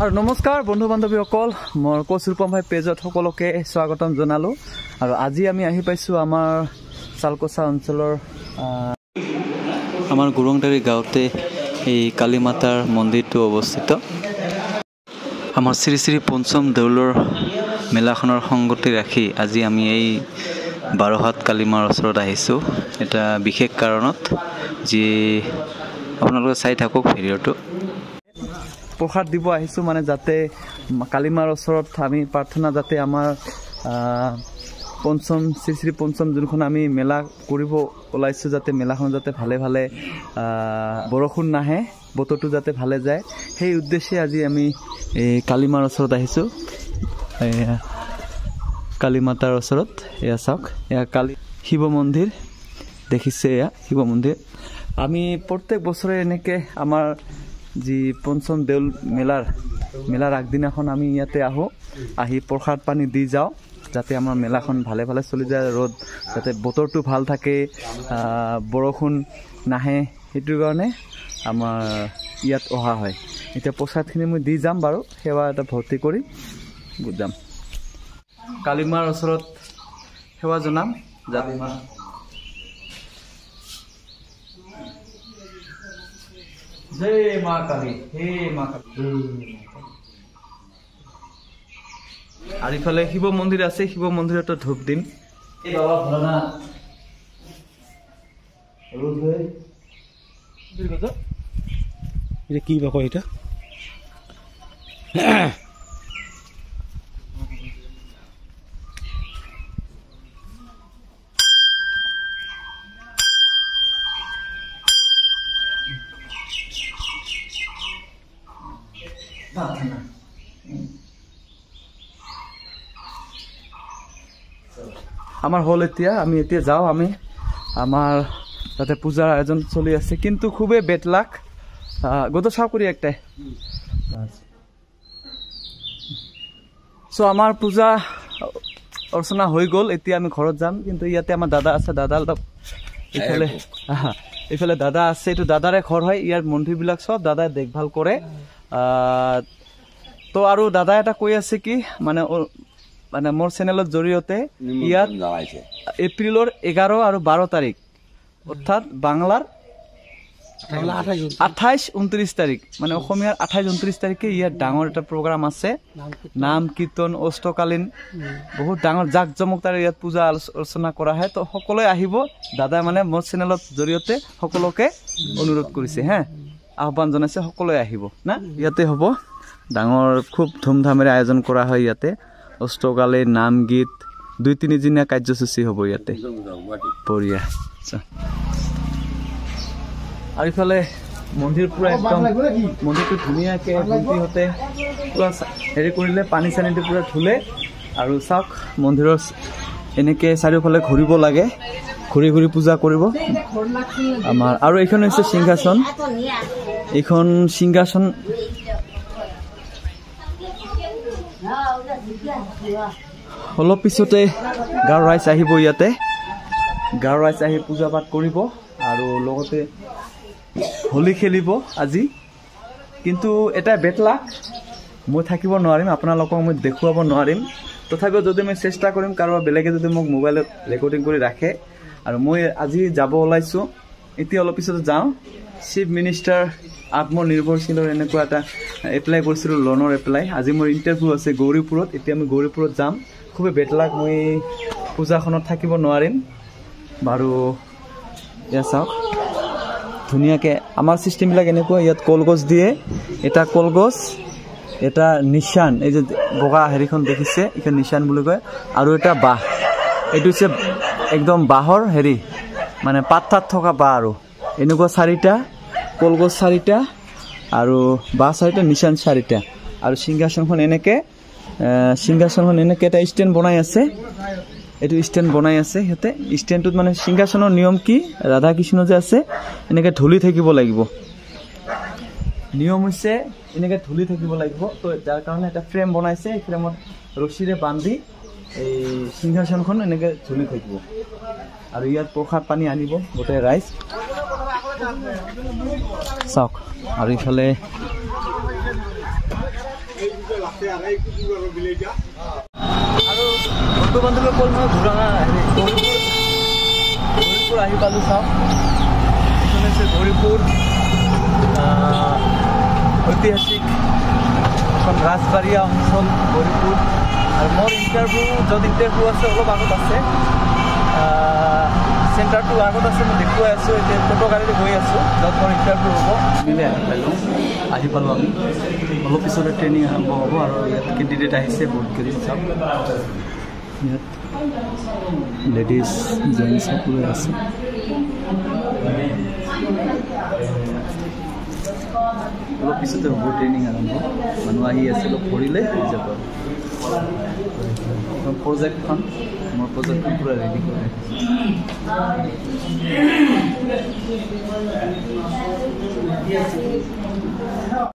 আৰু নমস্কাৰ বন্ধু বান্ধৱীসকল মই কচুৰপম ভাই পেজত সকলোকে স্বাগতম জনালো আৰু আজি আমি আহি পাইছো আমাৰ চালকোছা অঞ্চলৰ আমাৰ গুৰুংদাৰী গাঁৱতে এই কালী মাতাৰ মন্দিৰটো অৱস্থিত আমাৰ শ্ৰী শ্ৰী পঞ্চম দেউলৰ মেলাখনৰ সংগতি ৰাখি আজি আমি এই বাৰহাত কালীমাৰ ওচৰত আহিছো এটা বিশেষ কাৰণত যি আপোনালোকে চাই থাকক ভিডিঅটো প্ৰসাদ দিব আহিছো মানে যাতে কালীমাৰ ওচৰত আমি প্ৰাৰ্থনা যাতে আমাৰ পঞ্চম শ্ৰী শ্ৰী পঞ্চম যোনখন আমি মেলা কৰিব ওলাইছো যাতে মেলাখন যাতে ভালে ভালে বৰষুণ নাহে বতৰটো যাতে ভালে যায় সেই উদ্দেশ্যে আজি আমি এই কালীমাৰ ওচৰত আহিছো কালী মাতাৰ ওচৰত এয়া চাওক এয়া কালী শিৱ মন্দিৰ দেখিছে এয়া শিৱ মন্দিৰ আমি প্ৰত্যেক বছৰে এনেকে আমাৰ যি পঞ্চম দেউল মেলাৰ আগদিনাখন আমি ইয়াতে আহি প্ৰসাদ পানী দি যাওঁ যাতে আমাৰ মেলাখন ভালে ভালে চলি যায় ৰ'দ যাতে বতৰটো ভাল থাকে বৰষুণ নাহে সেইটোৰ কাৰণে আমাৰ ইয়াত অহা হয় এতিয়া প্ৰসাদখিনি মই দি যাম বাৰু সেৱা এটা ভৰ্তি কৰি যাম কালীমাৰ ওচৰত সেৱা জনাম জাতিমা जय मां काली हे मां काली আৰ ইফালে শিৱ মন্দিৰ আছে শিৱ মন্দিৰতো ধূপ দিম এই বাবা ভোলানা রোজ হয় এটা কি বা কয় এটা আমার হল এতিয়া আমি এতিয়া যাও আমি আমার তাতে পূজার আয়োজন চলি আছে কিন্তু খুবই বেটলাক গত সাও করি একটাই সো আমার পূজা অর্চনা হয়ে গল এতিয়া আমি ঘরত যাম কিন্তু ইয়াতে আমার দাদা আছে দাদা ইফালে ইফালে দাদা আছে এটো দাদারে ঘর হয় ইয়ার মন্দিরবিলাক সব দাদা দেখভাল করে তো আৰু দাদা এটা কৈ আছে কি মানে মানে মোৰ চেনেলৰ জৰিয়তে ইয়াত এপ্ৰিলৰ 11 আৰু 12 তাৰিখ অৰ্থাৎ বাংলাৰ 28-29 তাৰিখ মানে অসমীয়াৰ 28-29 তাৰিখে ইয়াত ডাঙৰ এটা প্ৰগ্ৰাম আছে নাম কীৰ্তন অষ্টকালীন বহুত ডাঙৰ জাকজমকতাৰে ইয়াত পূজা অৰ্চনা কৰা হয় তো সকলোৱে আহিব দাদা মানে মোৰ চেনেলৰ জৰিয়তে সকলোকে অনুৰোধ কৰিছে হে আহ্বান জনাইছে সকলোৱে আহিব না ইয়াতে হ'ব ডাঙৰ খুব ধুমধামেৰে আয়োজন কৰা হয় ইয়াতে অষ্টকালে নাম গীত 2-3 দিনীয়া কাৰ্যসূচী হ'ব ইয়াতে পৰিয়া আৰু ইফালে মন্দিৰ পুৰা একদম মন্দিৰটো ধুনীয়াকে ভূমিহতে পুৰা হেৰি কৰিলে পানী চানীটো পুৰা ধুলে আৰু চাওক মন্দিৰৰ এনেকে চাৰিওফালে ঘূৰিব লাগে ঘূৰি ঘূৰি পূজা কৰিব আমাৰ আৰু এইখন হৈছে সিংহাসন এইখন সিংহাসন অলপ পিছতে গাঁৱৰ ৰাইজ আহিব ইয়াতে গাঁৱৰ ৰাইজ আহি পূজা পাঠ কৰিব আৰু লগতে হোলী খেলিব আজি কিন্তু এটা বেটলাক মই থাকিব নোৱাৰিম আপোনালোকক মই দেখুৱাব নোৱাৰিম তথাপিও যদি মই চেষ্টা কৰিম কাৰোবাৰ বেলেগে যদি মোক মোবাইলত ৰেকৰ্ডিং কৰি ৰাখে আৰু মই আজি যাব ওলাইছো এতিয়া অলপ পিছতে যাওঁ চিফ মিনিষ্টাৰ আত্মনিৰ্ভৰশীলৰ এনেকুৱা এটা এপ্লাই কৰিছিলোঁ লোনৰ এপ্লাই আজি মোৰ ইণ্টাৰভিউ আছে গৌৰীপুৰত এতিয়া আমি গৌৰীপুৰত যাম খুবেই বেটলাক মই পূজাখনত থাকিব নোৱাৰিম বাৰু এয়া চাওক ধুনীয়াকৈ আমাৰ ছিষ্টেমবিলাক এনেকুৱা ইয়াত কলগছ দিয়ে এটা কলগছ এটা নিশান এই যে বগা হেৰিখন দেখিছে এইখন নিশান বুলি কয় আৰু এটা বাঁহ এইটো হৈছে একদম বাঁহৰ হেৰি মানে পাত তাত থকা বাঁহ আৰু এনেকুৱা 4টা কলগছ 4টা আৰু বাঁহ 4টা নিশান 4টা আৰু সিংহাসনখন এনেকে এটা ষ্টেণ্ড বনাই আছে এইটো ষ্টেণ্ড বনাই আছে সিহঁতে ষ্টেণ্ডটোত মানে সিংহাসনৰ নিয়ম কি ৰাধা কৃষ্ণ যে আছে এনেকে ঢুলি থাকিব লাগিব নিয়ম হৈছে এনেকে ঢুলি থাকিব লাগিব তো যাৰ কাৰণে এটা ফ্ৰেম বনাইছে এই ফ্ৰেমত ৰছীৰে বান্ধি এই সিংহাসনখন এনেকে ঢুলি থাকিব আৰু ইয়াত প্ৰসাদ পানী আনিব গোটেই ৰাইজ চাওক আৰু ইফালে আৰু বন্ধু বান্ধৱীসকল মই গৌৰীপুৰ আহি পালোঁ। চাওঁ এইখন হৈছে গৌৰীপুৰ ঐতিহাসিক এখন ৰাজবাৰীয়া অঞ্চল গৌৰীপুৰ। আৰু মোৰ ইণ্টাৰভিউ য'ত ইণ্টাৰভিউ আছে অলপ আগত আছে, চেণ্টাৰটো আগত আছে, মই দেখুৱাই আছোঁ। এতিয়া টোটো গাড়ীৰে গৈ আছোঁ য'ত মোৰ ইণ্টাৰভিউ হ'ব। মিলে আহি পালোঁ আমি। অলপ পিছতে ট্ৰেইনিং আৰম্ভ হ'ব আৰু ইয়াত কেণ্ডিডেট আহিছে বহুতকেইটা। চাওক ইয়াত লেডিজ জেণ্টছ সকলোৱে আছে। অলপ পিছতে হ'ব ট্ৰেইনিং আৰম্ভ। মানুহ আহি আছে, অলপ পঢ়িলে হৈ যাব। প্ৰজেক্টখন মোৰ প্ৰজেক্টখন পূৰা ৰেডি কৰি ৰাখিছোঁ।